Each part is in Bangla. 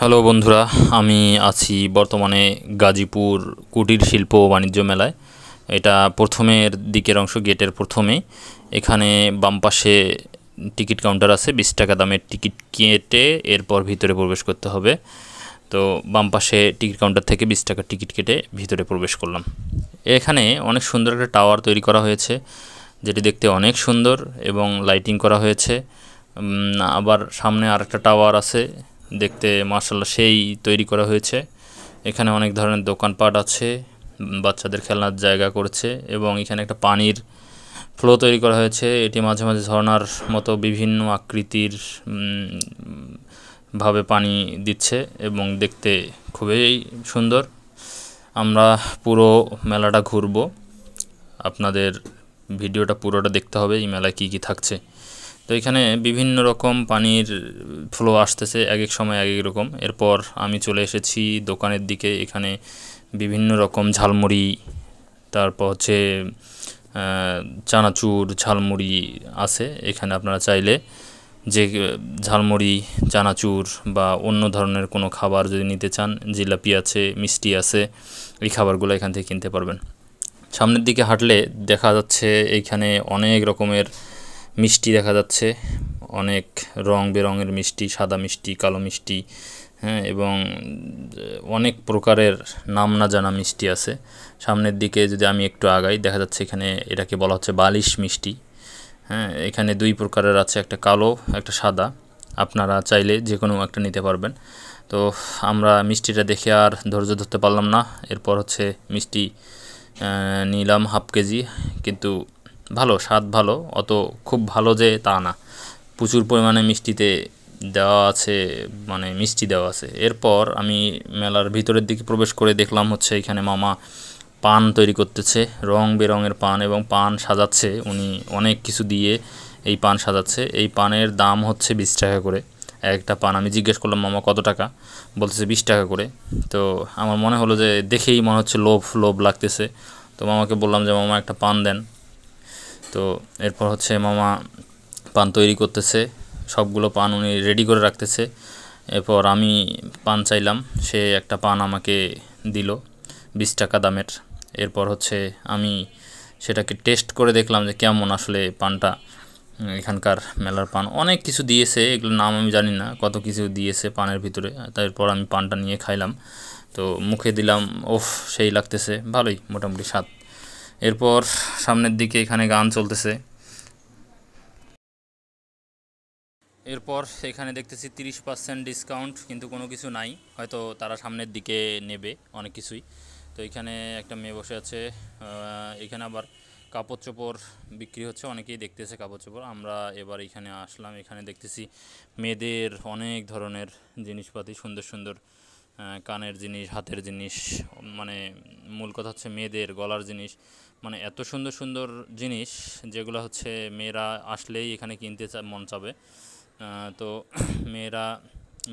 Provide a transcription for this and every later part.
হ্যালো বন্ধুরা, আমি আছি বর্তমানে গাজীপুর কুটির শিল্প ও বাণিজ্য মেলায়। এটা প্রথমের দিকের অংশ, গেটের প্রথমেই। এখানে বাম পাশে টিকিট কাউন্টার আছে, 20 টাকা দামের টিকিট কেটে এরপর ভিতরে প্রবেশ করতে হবে। তো বাম পাশে টিকিট কাউন্টার থেকে 20 টাকা টিকিট কেটে ভিতরে প্রবেশ করলাম। এখানে অনেক সুন্দর একটা টাওয়ার তৈরি করা হয়েছে, যেটি দেখতে অনেক সুন্দর এবং লাইটিং করা হয়েছে। আবার সামনে আরেকটা টাওয়ার আছে, দেখতে মাশাআল্লাহ সেই তৈরি করা হয়েছে। এখানে অনেক ধরনের দোকানপাট আছে, বাচ্চাদের খেলনার জায়গা করেছে এবং এখানে একটা পানির ফ্লো তৈরি করা হয়েছে। এটি মাঝে মাঝে ঝর্ণার মতো বিভিন্ন আকৃতির ভাবে পানি দিচ্ছে এবং দেখতে খুবই সুন্দর। আমরা পুরো মেলাটা ঘুরবো, আপনাদের ভিডিওটা পুরোটা দেখতে হবে এই মেলায় কী কী থাকছে। তো এখানে বিভিন্ন রকম পানির ফ্লো আসতেছে, এক এক সময় এক এক রকম। এরপর আমি চলে এসেছি দোকানের দিকে। এখানে বিভিন্ন রকম ঝালমুড়ি, তারপর হচ্ছে চানাচুর, ঝালমুড়ি আছে। এখানে আপনারা চাইলে যে ঝালমুড়ি, চানাচুর বা অন্য ধরনের কোনো খাবার যদি নিতে চান, জিলাপি আছে, মিষ্টি আছে, এই খাবারগুলো এখান থেকে কিনতে পারবেন। সামনের দিকে হাঁটলে দেখা যাচ্ছে এইখানে অনেক রকমের মিষ্টি দেখা যাচ্ছে, অনেক রং বেরঙের মিষ্টি, সাদা মিষ্টি, কালো মিষ্টি, হ্যাঁ, এবং অনেক প্রকারের নাম না জানা মিষ্টি আছে। সামনের দিকে যদি আমি একটু আগাই, দেখা যাচ্ছে এখানে এটাকে বলা হচ্ছে বালিশ মিষ্টি। হ্যাঁ, এখানে দুই প্রকারের আছে, একটা কালো, একটা সাদা। আপনারা চাইলে যে কোনো একটা নিতে পারবেন। তো আমরা মিষ্টিটা দেখে আর ধৈর্য ধরতে পারলাম না। এরপর হচ্ছে মিষ্টি নিলাম হাফ কেজি, কিন্তু ভালো স্বাদ, ভালো, অত খুব ভালো যে তা না, প্রচুর পরিমাণে মিষ্টিতে দেওয়া আছে, মানে মিষ্টি দেওয়া আছে। এরপর আমি মেলার ভিতরের দিকে প্রবেশ করে দেখলাম হচ্ছে এখানে মামা পান তৈরি করতেছে, রং বেরঙের পান, এবং পান সাজাচ্ছে উনি, অনেক কিছু দিয়ে এই পান সাজাচ্ছে। এই পানের দাম হচ্ছে 20 টাকা করে একটা পান। আমি জিজ্ঞেস করলাম মামা কত টাকা, বলতেছে 20 টাকা করে। তো আমার মনে হলো যে দেখেই মনে হচ্ছে লোভ লোভ লাগতেছে। তো মামাকে বললাম যে মামা একটা পান দেন। তো এরপর হচ্ছে মামা পান তৈরি করতেছে, সবগুলো পান উনি রেডি করে রাখতেছে। এরপর আমি পান চাইলাম, সে একটা পান আমাকে দিল 20 টাকা দামের। এরপর হচ্ছে আমি সেটাকে টেস্ট করে দেখলাম যে কেমন আসলে পানটা। এখানকার মেলার পান অনেক কিছু দিয়েছে, এগুলোর নাম আমি জানি না, কত কিছু দিয়েছে পানের ভিতরে। তারপর আমি পানটা নিয়ে খাইলাম, তো মুখে দিলাম, ওফ সেই লাগতেছে, ভালোই মোটামুটি স্বাদ। এরপর সামনের দিকে এখানে গান চলতেছে। এরপর এখানে দেখতেছি 30% ডিসকাউন্ট, কিন্তু কোনো কিছু নাই, হয়তো তারা সামনের দিকে নেবে অনেক কিছুই। তো এখানে একটা মেয়ে বসে আছে, এখানে আবার কাপড় চোপড় বিক্রি হচ্ছে, অনেকেই দেখতেছে কাপড় চোপড়। আমরা এবার এখানে আসলাম, এখানে দেখতেছি মেয়েদের অনেক ধরনের জিনিসপাতি, সুন্দর সুন্দর কানের জিনিস, হাতের জিনিস, মানে মূল কথা হচ্ছে মেয়েদের গলার জিনিস, মানে এত সুন্দর সুন্দর জিনিস যেগুলো হচ্ছে মেয়েরা আসলেই এখানে কিনতে মন চাবে। তো মেয়েরা,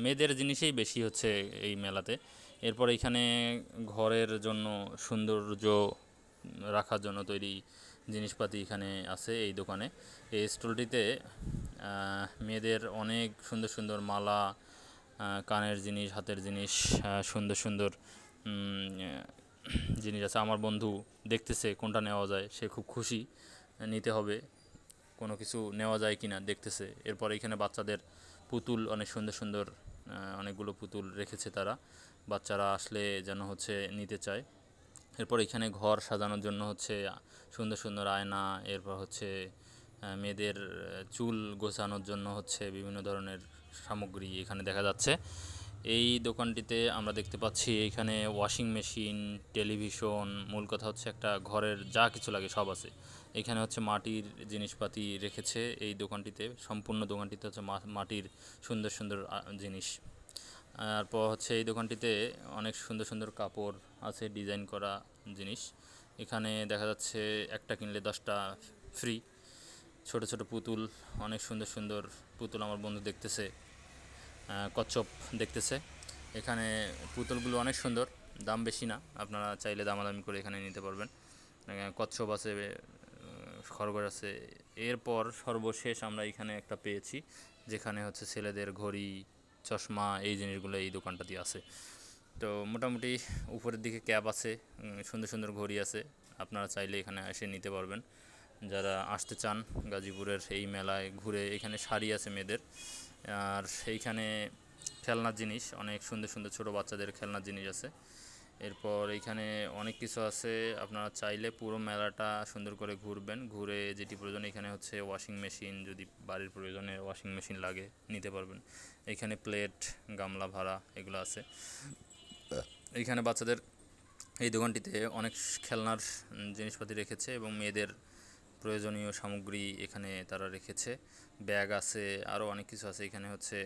মেয়েদের জিনিসই বেশি হচ্ছে এই মেলাতে। এরপর এখানে ঘরের জন্য সৌন্দর্য রাখার জন্য তৈরি জিনিসপাতি এখানে আছে এই দোকানে। এই স্টলটিতে মেয়েদের অনেক সুন্দর সুন্দর মালা, কানের জিনিস, হাতের জিনিস, সুন্দর সুন্দর জিনিস আছে। আমার বন্ধু দেখতেছে কোনটা নেওয়া যায়, সে খুব খুশি, নিতে হবে, কোনো কিছু নেওয়া যায় কি না দেখতেছে। এরপর এখানে বাচ্চাদের পুতুল, অনেক সুন্দর সুন্দর অনেকগুলো পুতুল রেখেছে তারা, বাচ্চারা আসলে যেন হচ্ছে নিতে চায়। এরপর এখানে ঘর সাজানোর জন্য হচ্ছে সুন্দর সুন্দর আয়না, এরপর হচ্ছে মেয়েদের চুল গোছানোর জন্য হচ্ছে বিভিন্ন ধরনের সামগ্রী এখানে দেখা যাচ্ছে। এই দোকানটিতে আমরা দেখতে পাচ্ছি এখানে ওয়াশিং মেশিন, টেলিভিশন, মূল কথা হচ্ছে একটা ঘরের যা কিছু লাগে সব আছে। এখানে হচ্ছে মাটির জিনিসপাতি রেখেছে এই দোকানটিতে, সম্পূর্ণ দোকানটিতে হচ্ছে মাটির সুন্দর সুন্দর জিনিস। তারপর হচ্ছে এই দোকানটিতে অনেক সুন্দর সুন্দর কাপড় আছে, ডিজাইন করা জিনিস। এখানে দেখা যাচ্ছে একটা কিনলে 10টা ফ্রি। ছোট ছোট পুতুল, অনেক সুন্দর সুন্দর পুতুল আমার বন্ধু দেখতেছে, কচ্ছপ দেখতেছে। এখানে পুতুলগুলো অনেক সুন্দর, দাম বেশি না, আপনারা চাইলে দামাদামি করে এখানে নিতে পারবেন। কচ্ছপ আছে, খরগোশ আছে। এরপর সর্বশেষ আমরা এখানে একটা পেয়েছি, যেখানে হচ্ছে ছেলেদের ঘড়ি, চশমা এই জিনিসগুলো এই দোকানটাতে আছে। তো মোটামুটি উপরের দিকে ক্যাপ আছে, সুন্দর সুন্দর ঘড়ি আছে, আপনারা চাইলে এখানে এসে নিতে পারবেন। যারা আসতে চান গাজীপুরের এই মেলায় ঘুরে, এখানে শাড়ি আছে মেয়েদের, আর এইখানে খেলনার জিনিস অনেক সুন্দর সুন্দর ছোটো বাচ্চাদের খেলনার জিনিস আছে। এরপর এইখানে অনেক কিছু আছে, আপনারা চাইলে পুরো মেলাটা সুন্দর করে ঘুরবেন, ঘুরে যেটি প্রয়োজন, এখানে হচ্ছে ওয়াশিং মেশিন, যদি বাড়ির প্রয়োজনে ওয়াশিং মেশিন লাগে নিতে পারবেন। এখানে প্লেট, গামলা ভাড়া এগুলো আছে। এইখানে বাচ্চাদের এই দোকানটিতে অনেক খেলনার জিনিসপাতি রেখেছে এবং মেয়েদের প্রয়োজনীয় সামগ্রী এখানে তারা রেখেছে, ব্যাগ আছে, আরও অনেক কিছু আছে। এখানে হচ্ছে